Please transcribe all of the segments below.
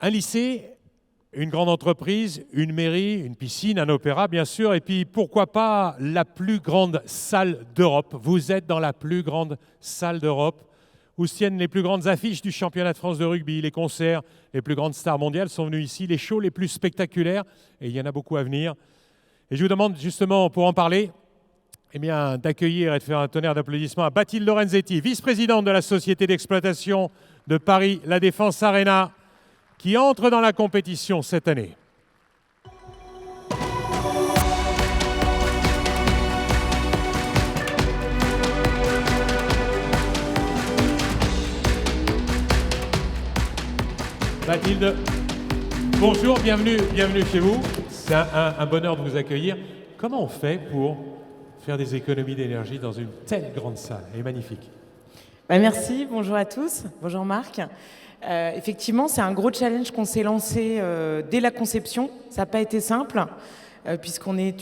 Un lycée, une grande entreprise, une mairie, une piscine, un opéra, bien sûr, et puis pourquoi pas la plus grande salle d'Europe. Vous êtes dans la plus grande salle d'Europe, où se tiennent les plus grandes affiches du championnat de France de rugby, les concerts, les plus grandes stars mondiales sont venues ici, les shows les plus spectaculaires, et il y en a beaucoup à venir. Et je vous demande justement, pour en parler, eh bien, d'accueillir et de faire un tonnerre d'applaudissements à Bathilde Lorenzetti, vice-présidente de la Société d'exploitation de Paris La Défense Arena, qui entre dans la compétition cette année. Bathilde, bonjour, bienvenue chez vous. C'est un bonheur de vous accueillir. Comment on fait pour faire des économies d'énergie dans une telle grande salle? Elle est magnifique. Merci, bonjour à tous, bonjour Marc. Effectivement, c'est un gros challenge qu'on s'est lancé dès la conception. Ça n'a pas été simple, puisqu'on est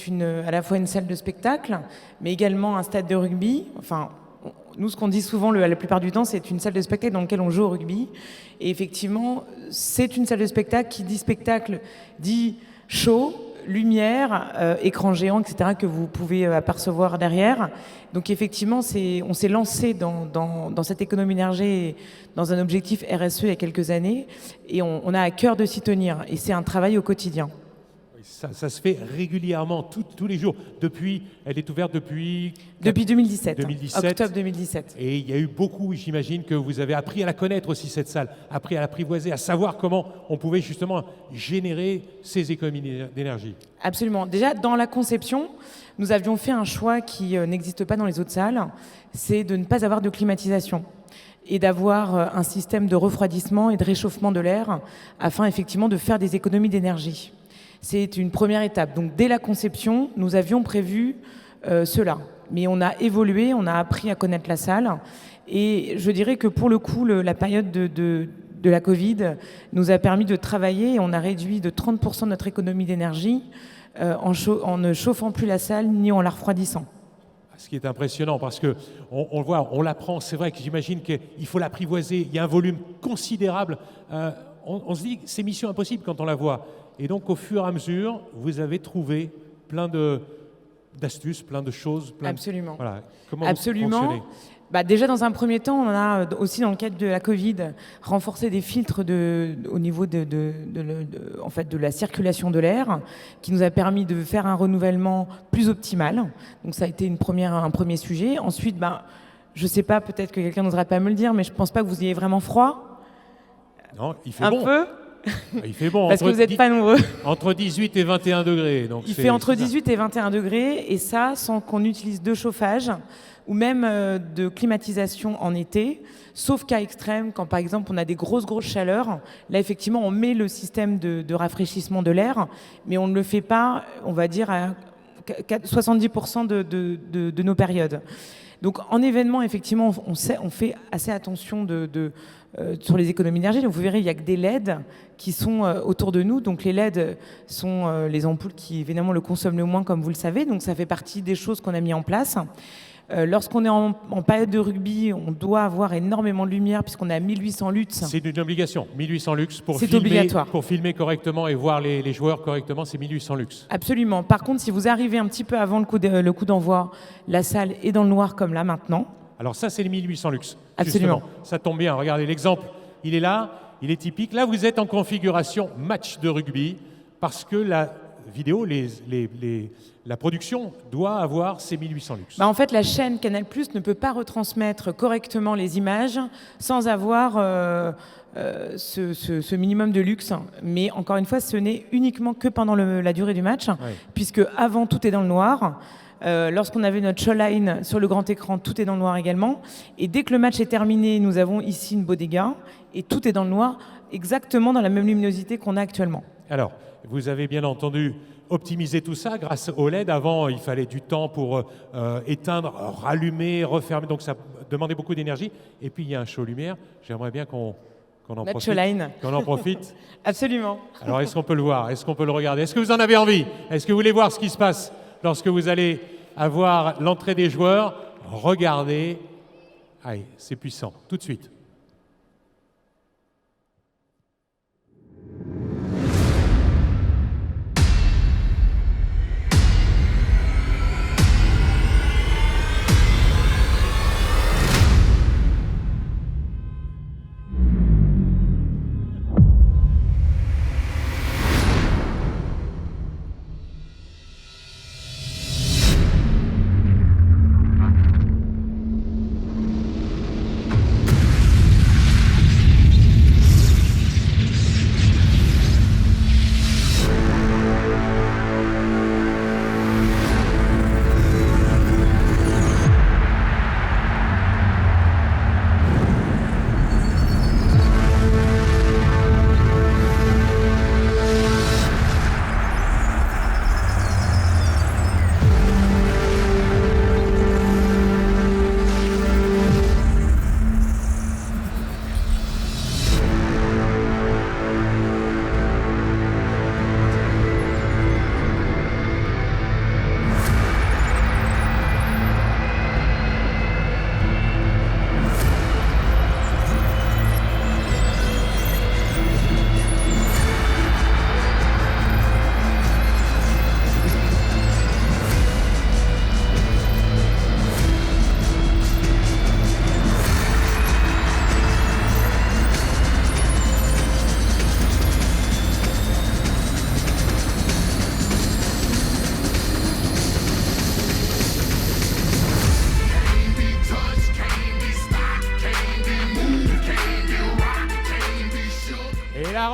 à la fois une salle de spectacle, mais également un stade de rugby. Enfin, nous, ce qu'on dit souvent la plupart du temps, c'est une salle de spectacle dans laquelle on joue au rugby. Et effectivement, c'est une salle de spectacle qui dit spectacle, dit show, lumière, écran géant, etc., que vous pouvez apercevoir derrière. Donc effectivement, on s'est lancé dans cette économie d'énergie, dans un objectif RSE il y a quelques années, et on a à cœur de s'y tenir. Et c'est un travail au quotidien. Ça se fait régulièrement, tous les jours. Elle est ouverte depuis 2017, octobre 2017. Et il y a eu beaucoup, j'imagine, que vous avez appris à la connaître aussi, cette salle, appris à l'apprivoiser, à savoir comment on pouvait justement générer ces économies d'énergie. Absolument. Déjà, dans la conception, nous avions fait un choix qui n'existe pas dans les autres salles, c'est de ne pas avoir de climatisation et d'avoir un système de refroidissement et de réchauffement de l'air afin effectivement de faire des économies d'énergie. C'est une première étape. Donc dès la conception, nous avions prévu cela. Mais on a évolué, on a appris à connaître la salle. Et je dirais que pour le coup, la période de la Covid nous a permis de travailler et on a réduit de 30% notre économie d'énergie en ne chauffant plus la salle ni en la refroidissant. Ce qui est impressionnant parce qu'on le voit, on l'apprend, c'est vrai que j'imagine qu'il faut l'apprivoiser, il y a un volume considérable. On se dit que c'est mission impossible quand on la voit. Et donc, au fur et à mesure, vous avez trouvé plein d'astuces, plein de choses. Absolument. Voilà. Comment Absolument. Vous fonctionnez ? Déjà, dans un premier temps, on a aussi, dans le cadre de la Covid, renforcé des filtres au niveau en fait, de la circulation de l'air, qui nous a permis de faire un renouvellement plus optimal. Donc, ça a été un premier sujet. Ensuite, je ne sais pas, peut-être que quelqu'un n'oserait pas me le dire, mais je ne pense pas que vous ayez vraiment froid. Non, il fait un bon. Un peu. Il fait bon. Parce que vous n'êtes pas nombreux. Entre 18 et 21 degrés. Donc il fait entre 18 et 21 degrés, et ça sans qu'on utilise de chauffage ou même de climatisation en été, sauf cas extrême, quand par exemple on a des grosses chaleurs. Là, effectivement, on met le système de rafraîchissement de l'air, mais on ne le fait pas, on va dire, à 70% de nos périodes. Donc en événement, effectivement, on fait assez attention sur les économies d'énergie. Donc vous verrez, il n'y a que des LED qui sont autour de nous. Donc les LED sont les ampoules qui évidemment le consomment le moins, comme vous le savez. Donc ça fait partie des choses qu'on a mis en place. Lorsqu'on est en période de rugby, on doit avoir énormément de lumière puisqu'on est à 1800 lux. C'est une obligation, 1800 lux pour filmer correctement et voir les joueurs correctement, c'est 1800 lux. Absolument. Par contre, si vous arrivez un petit peu avant le coup d'envoi, la salle est dans le noir comme là maintenant. Alors ça, c'est les 1800 lux. Absolument. Justement. Ça tombe bien. Regardez l'exemple. Il est là, il est typique. Là, vous êtes en configuration match de rugby parce que la vidéo, la production doit avoir ces 1800 lux. En fait, la chaîne Canal+ ne peut pas retransmettre correctement les images sans avoir ce minimum de luxe. Mais encore une fois, ce n'est uniquement que pendant la durée du match, puisque avant, tout est dans le noir. Lorsqu'on avait notre showline sur le grand écran, tout est dans le noir également. Et dès que le match est terminé, nous avons ici une bodega et tout est dans le noir, exactement dans la même luminosité qu'on a actuellement. Alors, vous avez bien entendu optimisé tout ça grâce au LED. Avant, il fallait du temps pour éteindre, rallumer, refermer. Donc, ça demandait beaucoup d'énergie. Et puis, il y a un show lumière. J'aimerais bien qu'on en profite. Absolument. Alors, est-ce qu'on peut le voir? Est-ce qu'on peut le regarder? Est-ce que vous en avez envie? Est-ce que vous voulez voir ce qui se passe lorsque vous allez avoir l'entrée des joueurs? Regardez. Allez, c'est puissant. Tout de suite.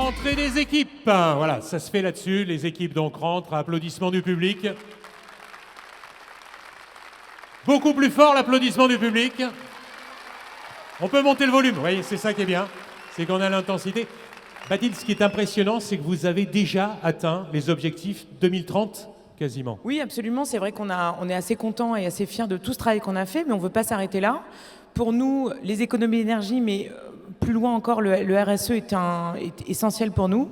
L'entrée des équipes. Voilà, ça se fait là-dessus. Les équipes donc rentrent, applaudissements du public. Beaucoup plus fort l'applaudissement du public. On peut monter le volume, vous voyez, c'est ça qui est bien. C'est qu'on a l'intensité. Bathilde, ce qui est impressionnant, c'est que vous avez déjà atteint les objectifs 2030 quasiment. Oui, absolument. C'est vrai on est assez content et assez fiers de tout ce travail qu'on a fait, mais on ne veut pas s'arrêter là. Pour nous, les économies d'énergie, mais plus loin encore, le RSE est essentiel pour nous.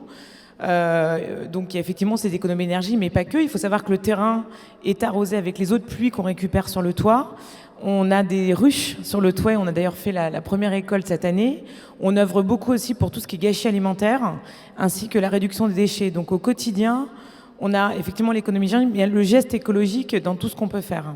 Donc il y a effectivement ces économies d'énergie, mais pas que. Il faut savoir que le terrain est arrosé avec les eaux de pluie qu'on récupère sur le toit. On a des ruches sur le toit, on a d'ailleurs fait la première récolte cette année. On œuvre beaucoup aussi pour tout ce qui est gâchis alimentaire, ainsi que la réduction des déchets. Donc au quotidien, on a effectivement l'économie d'énergie, mais il y a le geste écologique dans tout ce qu'on peut faire.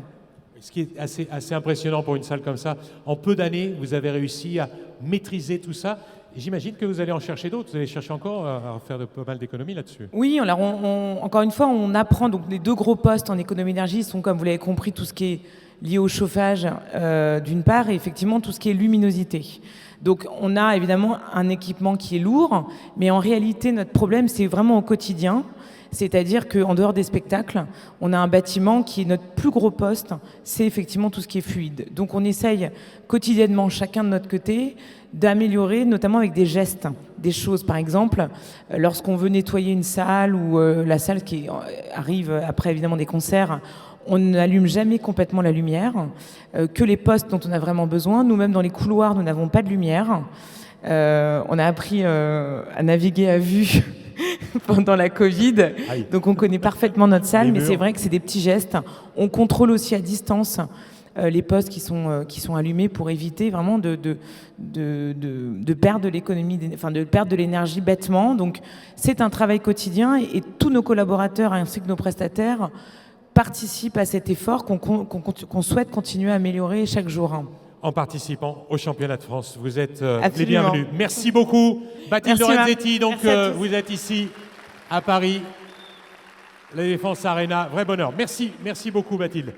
Ce qui est assez impressionnant pour une salle comme ça, en peu d'années, vous avez réussi à maîtriser tout ça. J'imagine que vous allez en chercher d'autres, vous allez chercher encore à faire pas mal d'économies là-dessus. Oui, alors encore une fois, on apprend. Donc les deux gros postes en économie d'énergie sont, comme vous l'avez compris, tout ce qui est lié au chauffage d'une part, et effectivement tout ce qui est luminosité. Donc on a évidemment un équipement qui est lourd, mais en réalité notre problème c'est vraiment au quotidien. C'est-à-dire qu'en dehors des spectacles, on a un bâtiment qui est notre plus gros poste, c'est effectivement tout ce qui est fluide. Donc on essaye quotidiennement, chacun de notre côté, d'améliorer, notamment avec des gestes, des choses. Par exemple, lorsqu'on veut nettoyer une salle ou la salle qui arrive après évidemment des concerts, on n'allume jamais complètement la lumière, que les postes dont on a vraiment besoin. Nous-mêmes, dans les couloirs, nous n'avons pas de lumière. On a appris à naviguer à vue pendant la Covid. Aïe. Donc on connaît parfaitement notre salle, mais c'est vrai que c'est des petits gestes. On contrôle aussi à distance les postes qui sont allumés pour éviter vraiment de perdre de l'économie, de perdre de l'énergie bêtement. Donc c'est un travail quotidien et tous nos collaborateurs ainsi que nos prestataires participent à cet effort qu'on souhaite continuer à améliorer chaque jour. En participant au championnat de France. Vous êtes les bienvenus. Merci beaucoup. Bathilde Lorenzetti, donc vous êtes ici à Paris, la Défense Arena. Vrai bonheur. Merci beaucoup Bathilde.